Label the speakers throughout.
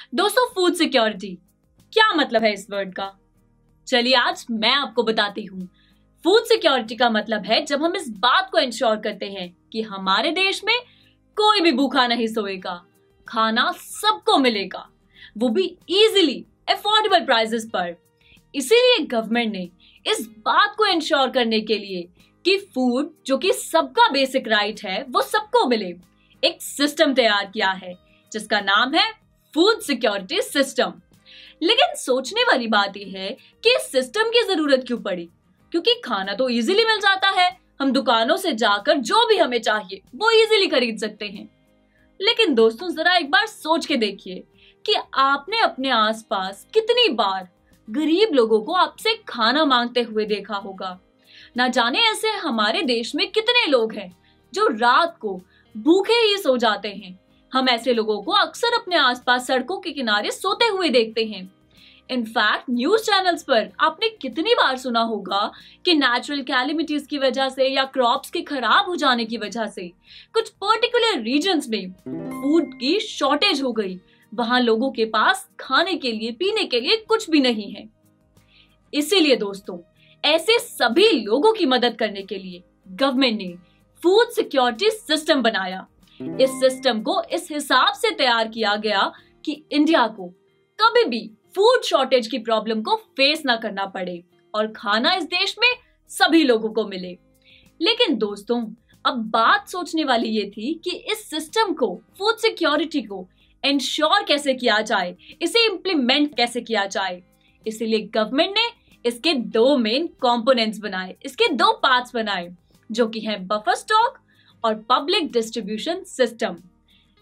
Speaker 1: दोस्तों, food security क्या मतलब है इस वर्ड का? चलिए आज मैं आपको बताती हूँ। फूड सिक्योरिटी का मतलब है जब हम इस बात को इंश्योर करते हैं कि हमारे देश में कोई भी भूखा नहीं सोएगा, खाना सबको मिलेगा, वो भी इजीली अफोर्डेबल प्राइसेस पर। इसीलिए गवर्नमेंट ने इस बात को इंश्योर करने के लिए कि फूड जो कि सबका बेसिक राइट है वो सबको मिले, एक सिस्टम तैयार किया है जिसका नाम है फूड सिक्योरिटी सिस्टम। लेकिन सोचने वाली बात यह है कि इस सिस्टम की जरूरत क्यों पड़ी? क्योंकि खाना तो इजीली मिल जाता है, हम दुकानों से जाकर जो भी हमें चाहिए वो इजीली खरीद सकते हैं। लेकिन दोस्तों, जरा एक बार सोच के देखिए कि आपने अपने आसपास कितनी बार गरीब लोगों को आपसे खाना मांगते हुए देखा होगा। ना जाने ऐसे हमारे देश में कितने लोग हैं जो रात को भूखे ही सो जाते हैं। हम ऐसे लोगों को अक्सर अपने आसपास सड़कों के किनारे सोते हुए देखते हैं। इनफैक्ट न्यूज चैनल्स पर आपने कितनी बार सुना होगा कि नेचुरल कैलेमिटीज की वजह से या क्रॉप्स के खराब हो जाने की वजह से कुछ पर्टिकुलर रीजन्स में फूड की शॉर्टेज हो गई, वहां लोगों के पास खाने के लिए पीने के लिए कुछ भी नहीं है। इसीलिए दोस्तों, ऐसे सभी लोगों की मदद करने के लिए गवर्नमेंट ने फूड सिक्योरिटी सिस्टम बनाया। इस सिस्टम को इस हिसाब से तैयार किया गया कि इंडिया को कभी भी फूड शॉर्टेज की प्रॉब्लम को फेस ना करना पड़े और खाना इस देश में सभी लोगों को मिले। लेकिन दोस्तों, अब बात सोचने वाली ये थी कि इस सिस्टम को, फूड सिक्योरिटी को इंश्योर कैसे किया जाए, इसे इंप्लीमेंट कैसे किया जाए। इसीलिए गवर्नमेंट ने इसके दो मेन कंपोनेंट्स बनाए, इसके दो पार्ट्स बनाए, जो कि हैं बफर स्टॉक और पब्लिक डिस्ट्रीब्यूशन सिस्टम।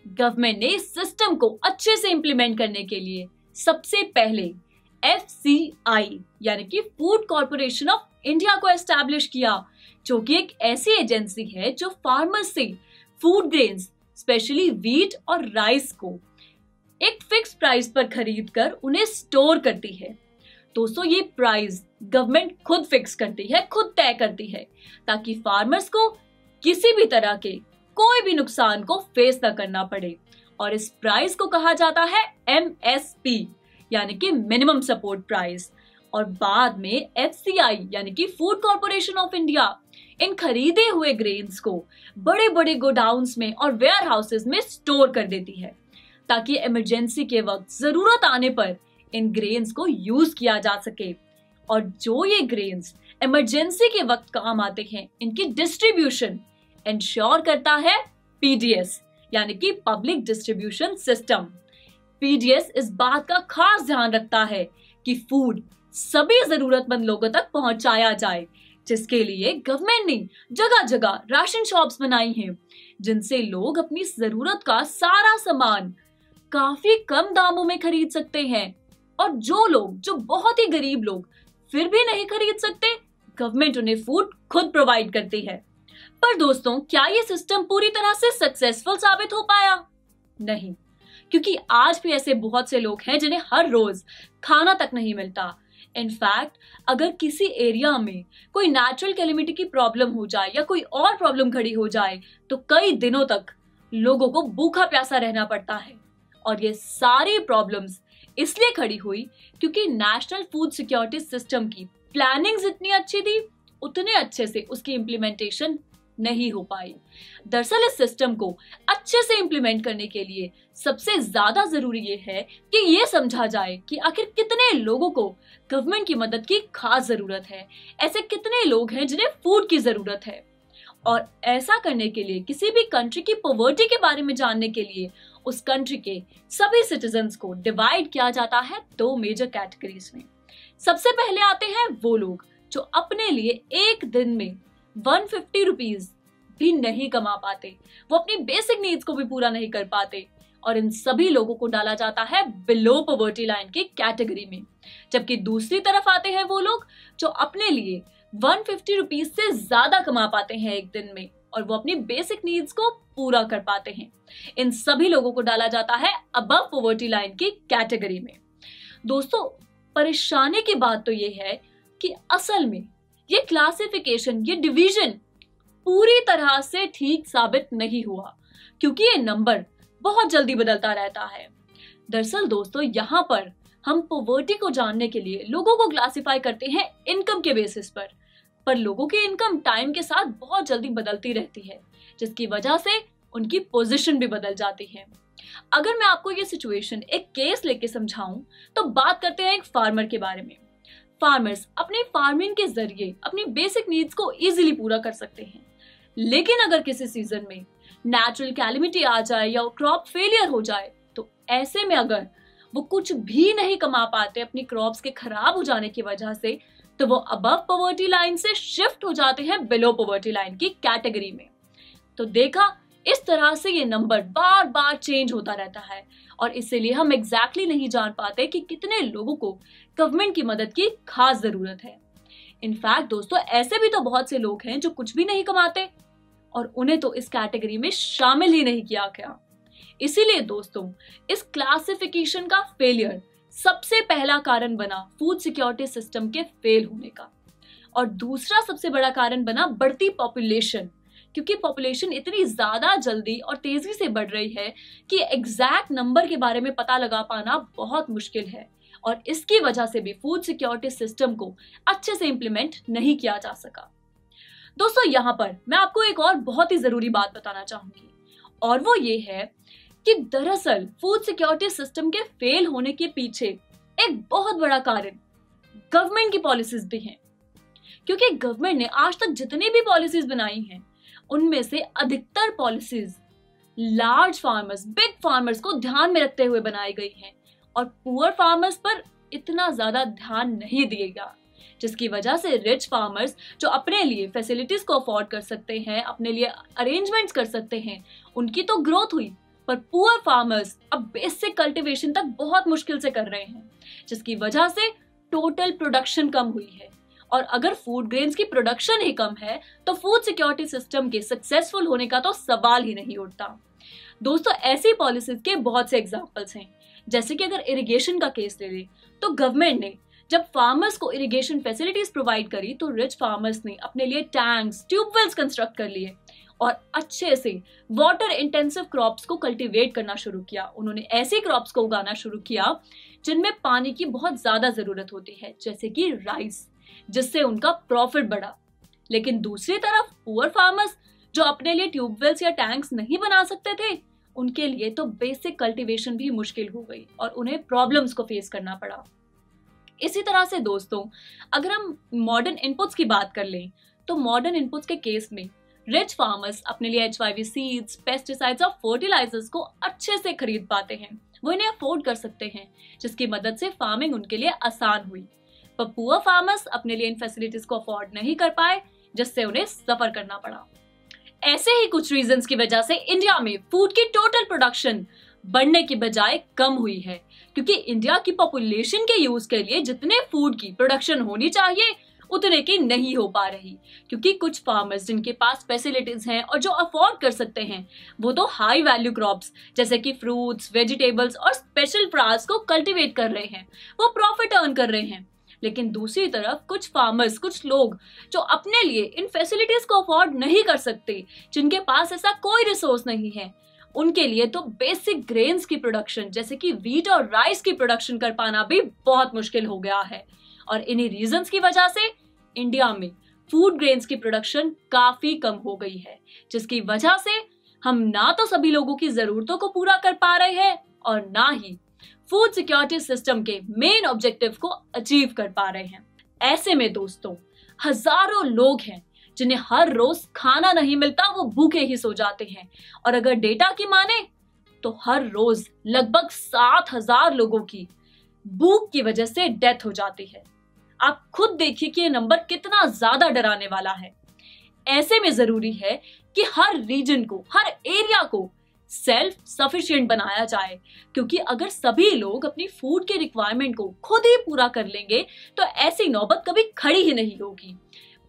Speaker 1: गवर्नमेंट ने इस सिस्टम को अच्छे से इंप्लीमेंट करने के लिए सबसे पहले FCI यानी कि फूड कॉर्पोरेशन ऑफ इंडिया को एस्टैब्लिश किया, जो कि एक ऐसी एजेंसी है जो फार्मर्स से फूड ग्रेन्स, स्पेशली व्हीट और राइस को एक फिक्स प्राइस पर खरीद कर उन्हें स्टोर करती है। दोस्तों, ये प्राइस गवर्नमेंट खुद फिक्स करती है, खुद तय करती है, ताकि फार्मर्स को किसी भी तरह के कोई भी नुकसान को फेस न करना पड़े। और इस प्राइस को कहा जाता है MSP यानी कि मिनिमम सपोर्ट प्राइस। और बाद में FCI यानी कि food corporation of India in खरीदे हुए ग्रेन्स को बड़े बड़े गोडाउन्स में और वेयर हाउसेस में स्टोर कर देती है, ताकि इमरजेंसी के वक्त जरूरत आने पर इन ग्रेन्स को यूज किया जा सके। और जो ये ग्रेन्स इमरजेंसी के वक्त काम आते हैं, इनकी डिस्ट्रीब्यूशन इंश्योर करता है PDS यानी कि पब्लिक डिस्ट्रीब्यूशन सिस्टम। PDS इस बात का खास ध्यान रखता है कि फूड सभी जरूरतमंद लोगों तक पहुंचाया जाए, जिसके लिए गवर्नमेंट ने जगह जगह राशन शॉप्स बनाई हैं, जिनसे लोग अपनी जरूरत का सारा सामान काफी कम दामों में खरीद सकते हैं। और जो बहुत ही गरीब लोग फिर भी नहीं खरीद सकते, गवर्नमेंट उन्हें फूड खुद प्रोवाइड करती है। पर दोस्तों, क्या ये सिस्टम पूरी तरह से सक्सेसफुल साबित हो पाया? नहीं, क्योंकि आज भी ऐसे बहुत से लोग हैं जिन्हें हर रोज खाना तक नहीं मिलता। इनफैक्ट अगर किसी एरिया में कोई नेचुरल कैलेमिटी की प्रॉब्लम हो जाए या कोई और प्रॉब्लम खड़ी हो जाए, तो कई दिनों तक लोगों को भूखा प्यासा रहना पड़ता है। और ये सारी प्रॉब्लम्स इसलिए खड़ी हुई क्योंकि नेशनल फूड सिक्योरिटी सिस्टम की प्लानिंग जितनी अच्छी थी, उतने अच्छे से उसकी इंप्लीमेंटेशन नहीं हो पाई। दरअसल इस सिस्टम को अच्छे से इंप्लीमेंट करने के लिए सबसे ज्यादा जरूरी ये है कि ये समझा जाए कि आखिर कितने लोगों को गवर्नमेंट की मदद की खास जरूरत है, ऐसे कितने लोग हैं जिन्हें फूड की जरूरत है। और ऐसा करने के लिए, किसी भी कंट्री की पॉवर्टी के बारे में जानने के लिए, उस कंट्री के सभी सिटीजन्स को डिवाइड किया जाता है दो मेजर कैटेगरीज में। सबसे पहले आते हैं वो लोग जो अपने लिए एक दिन में 150 रुपीज भी नहीं कमा पाते, वो अपनी बेसिक नीड्स को भी पूरा नहीं कर पाते, और इन सभी लोगों को डाला जाता है बिलो पॉवर्टी लाइन की कैटेगरी में। जबकि दूसरी तरफ आते हैं वो लोग जो अपने लिए 150 रुपीज से ज्यादा कमा पाते हैं एक दिन में, और वो अपनी बेसिक नीड्स को पूरा कर पाते हैं। इन सभी लोगों को डाला जाता है अबव पॉवर्टी लाइन की कैटेगरी में। दोस्तों, परेशानी की बात तो ये है कि असल में ये क्लासिफिकेशन, ये डिवीजन पूरी तरह से ठीक साबित नहीं हुआ, क्योंकि ये नंबर बहुत जल्दी बदलता रहता है। दरअसल दोस्तों यहाँ पर हम पॉवर्टी को जानने के लिए लोगों को क्लासिफाई करते हैं इनकम के बेसिस पर लोगों की इनकम टाइम के साथ बहुत जल्दी बदलती रहती है, जिसकी वजह से उनकी पोजीशन भी बदल जाती है। अगर मैं आपको ये सिचुएशन एक केस लेके समझाऊं तो बात करते हैं एक फार्मर के बारे में। फार्मर्स अपनी फार्मिंग के जरिए अपनी बेसिक नीड्स को इजीली पूरा कर सकते हैं, लेकिन अगर किसी सीजन में नेचुरल कैलेमिटी आ जाए या क्रॉप फेलियर हो जाए तो ऐसे में अगर वो कुछ भी नहीं कमा पाते अपनी क्रॉप्स के खराब हो जाने की वजह से, तो वो अबव पॉवर्टी लाइन से शिफ्ट हो जाते हैं बिलो पॉवर्टी लाइन की कैटेगरी में। तो देखा, इस तरह से ये नंबर बार बार चेंज होता रहता है और इसीलिए हम एग्जैक्टली नहीं जान पाते कि कितने लोगों को गवर्नमेंट की मदद की खास जरूरत है। इनफैक्ट दोस्तों, ऐसे भी तो बहुत से लोग हैं जो कुछ भी नहीं कमाते और उन्हें तो इस कैटेगरी में शामिल ही नहीं किया गया। इसीलिए दोस्तों, इस क्लासिफिकेशन का फेलियर सबसे पहला कारण बना फूड सिक्योरिटी सिस्टम के फेल होने का, और दूसरा सबसे बड़ा कारण बना बढ़ती पॉपुलेशन, क्योंकि पॉपुलेशन इतनी ज्यादा जल्दी और तेजी से बढ़ रही है कि एग्जैक्ट नंबर के बारे में पता लगा पाना बहुत मुश्किल है, और इसकी वजह से भी फूड सिक्योरिटी सिस्टम को अच्छे से इंप्लीमेंट नहीं किया जा सका। दोस्तों, यहाँ पर मैं आपको एक और बहुत ही जरूरी बात बताना चाहूंगी, और वो ये है कि दरअसल फूड सिक्योरिटी सिस्टम के फेल होने के पीछे एक बहुत बड़ा कारण गवर्नमेंट की पॉलिसीज भी हैं, क्योंकि गवर्नमेंट ने आज तक जितनी भी पॉलिसीज बनाई हैं उनमें से अधिकतर policies large farmers, big farmers को ध्यान में रखते हुए बनाई गई हैं और पुअर फार्मर्स पर इतना ज्यादा ध्यान नहीं दिएगा, जिसकी वजह से रिच फार्मर्स जो अपने लिए फैसिलिटीज को अफोर्ड कर सकते हैं, अपने लिए अरेंजमेंट्स कर सकते हैं, उनकी तो ग्रोथ हुई, पर पुअर फार्मर्स अब बेसिक कल्टीवेशन तक बहुत मुश्किल से कर रहे हैं, जिसकी वजह से टोटल प्रोडक्शन कम हुई है। और अगर फूड ग्रेन्स की प्रोडक्शन ही कम है तो फूड सिक्योरिटी सिस्टम के सक्सेसफुल होने का तो सवाल ही नहीं उठता। दोस्तों, ऐसी पॉलिसीज के बहुत से एग्जांपल्स हैं, जैसे कि अगर इरिगेशन का केस ले ले तो गवर्नमेंट ने जब फार्मर्स को इरिगेशन फैसिलिटीज प्रोवाइड करी तो रिच फार्मर्स ने अपने लिए टैंक्स, ट्यूबवेल्स कंस्ट्रक्ट कर लिए और अच्छे से वाटर इंटेंसिव क्रॉप्स को कल्टीवेट करना शुरू किया। उन्होंने ऐसी क्रॉप्स को उगाना शुरू किया जिनमें पानी की बहुत ज्यादा जरूरत होती है, जैसे कि राइस, जिससे उनका प्रॉफिट बढ़ा। लेकिन दूसरी तरफ पुअर फार्मर्स जो अपने लिए ट्यूबवेल्स या टैंक्स नहीं बना सकते थे, उनके लिए तो बेसिक कल्टीवेशन भी मुश्किल हो गई और उन्हें प्रॉब्लम्स को फेस करना पड़ा। इसी तरह से दोस्तों, अगर हम मॉडर्न इनपुट्स की बात कर लें तो मॉडर्न इनपुट्स के केस में रिच फार्मर्स अपने लिए HYV सीड्स, पेस्टिसाइड्स और फर्टिलाइजर्स को अच्छे से खरीद पाते हैं, वो इन्हें अफोर्ड कर सकते हैं, जिसकी मदद से फार्मिंग उनके लिए आसान हुई। पर पुअर फार्मर्स अपने लिए इन फैसिलिटीज को अफोर्ड नहीं कर पाए, जिससे उन्हें सफर करना पड़ा। ऐसे ही कुछ रीजंस की वजह से इंडिया में फूड की टोटल प्रोडक्शन बढ़ने की बजाय कम हुई है, क्योंकि इंडिया की पॉपुलेशन के यूज के लिए जितने फूड की प्रोडक्शन होनी चाहिए उतने की नहीं हो पा रही, क्योंकि कुछ फार्मर्स जिनके पास फैसिलिटीज हैं और जो अफोर्ड कर सकते हैं वो तो हाई वैल्यू क्रॉप्स जैसे कि फ्रूट्स, वेजिटेबल्स और स्पेशल फ्लावर्स को कल्टीवेट कर रहे हैं, वो प्रॉफिट अर्न कर रहे हैं। लेकिन दूसरी तरफ कुछ फार्मर्स, कुछ लोग जो अपने लिए इन फैसिलिटीज को अफोर्ड नहीं कर सकते, जिनके पास ऐसा कोई रिसोर्स नहीं है, उनके लिए तो बेसिक ग्रेन्स की प्रोडक्शन जैसे कि व्हीट और राइस की प्रोडक्शन कर पाना भी बहुत मुश्किल हो गया है। और इन्हीं रीजंस की वजह से इंडिया में फूड ग्रेन्स की प्रोडक्शन काफी कम हो गई है, जिसकी वजह से हम ना तो सभी लोगों की जरूरतों को पूरा कर पा रहे हैं और ना ही फूड सिक्योरिटी सिस्टम के मेन ऑब्जेक्टिव को अचीव कर पा रहे हैं। ऐसे में दोस्तों, हजारों लोग हैं जिन्हें हर रोज खाना नहीं मिलता, वो भूखे ही सो जाते हैं, और अगर डेटा की माने तो हर रोज लगभग 7,000 लोगों की भूख की वजह से डेथ हो जाती है। आप खुद देखिए कि ये नंबर कितना ज्यादा डराने वाला है। ऐसे में जरूरी है कि हर रीजन को, हर एरिया को सेल्फ सफिशिएंट बनाया जाए, क्योंकि अगर सभी लोग अपनी फूड के रिक्वायरमेंट को खुद ही पूरा कर लेंगे तो ऐसी नौबत कभी खड़ी ही नहीं होगी।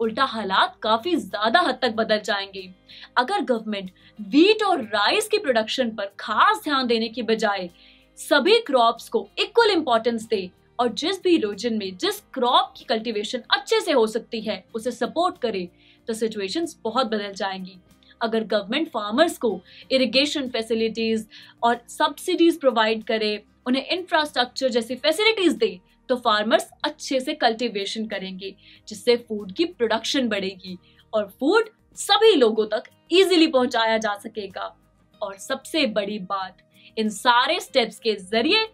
Speaker 1: उल्टा हालात काफी ज्यादा हद तक बदल जाएंगे। अगर गवर्नमेंट व्हीट और राइस की प्रोडक्शन पर खास ध्यान देने की बजाय सभी क्रॉप्स को इक्वल इंपॉर्टेंस दे और जिस भी रीजन में जिस क्रॉप की कल्टीवेशन अच्छे से हो सकती है उसे सपोर्ट करे, तो सिचुएशंस बहुत बदल जाएंगी। अगर गवर्नमेंट फार्मर्स को इरिगेशन फैसिलिटीज और सब्सिडीज प्रोवाइड करे, उन्हें इंफ्रास्ट्रक्चर जैसी फैसिलिटीज दे तो फार्मर्स अच्छे से कल्टीवेशन करेंगे, जिससे फूड की प्रोडक्शन बढ़ेगी और फूड सभी लोगों तक इजीली पहुंचाया जा सकेगा। और सबसे बड़ी बात, इन सारे स्टेप्स के जरिए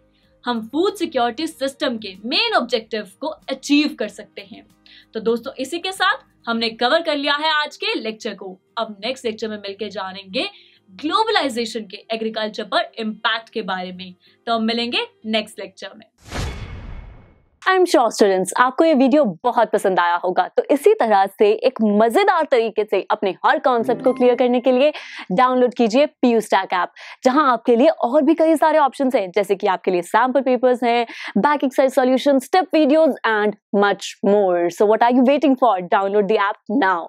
Speaker 1: हम फूड सिक्योरिटी सिस्टम के मेन ऑब्जेक्टिव को अचीव कर सकते हैं। तो दोस्तों, इसी के साथ हमने कवर कर लिया है आज के लेक्चर को। अब नेक्स्ट लेक्चर में मिलकर जानेंगे ग्लोबलाइजेशन के एग्रीकल्चर पर इम्पैक्ट के बारे में। तो हम मिलेंगे नेक्स्ट लेक्चर में।
Speaker 2: आई एम श्योर स्टूडेंट्स, आपको ये वीडियो बहुत पसंद आया होगा। तो इसी तरह से एक मजेदार तरीके से अपने हर कॉन्सेप्ट को क्लियर करने के लिए डाउनलोड कीजिए PU Stack ऐप, जहां आपके लिए और भी कई सारे ऑप्शंस हैं, जैसे कि आपके लिए सैंपल पेपर्स हैं, back exercise solution, step videos and much more. So what are you waiting for? Download the app now.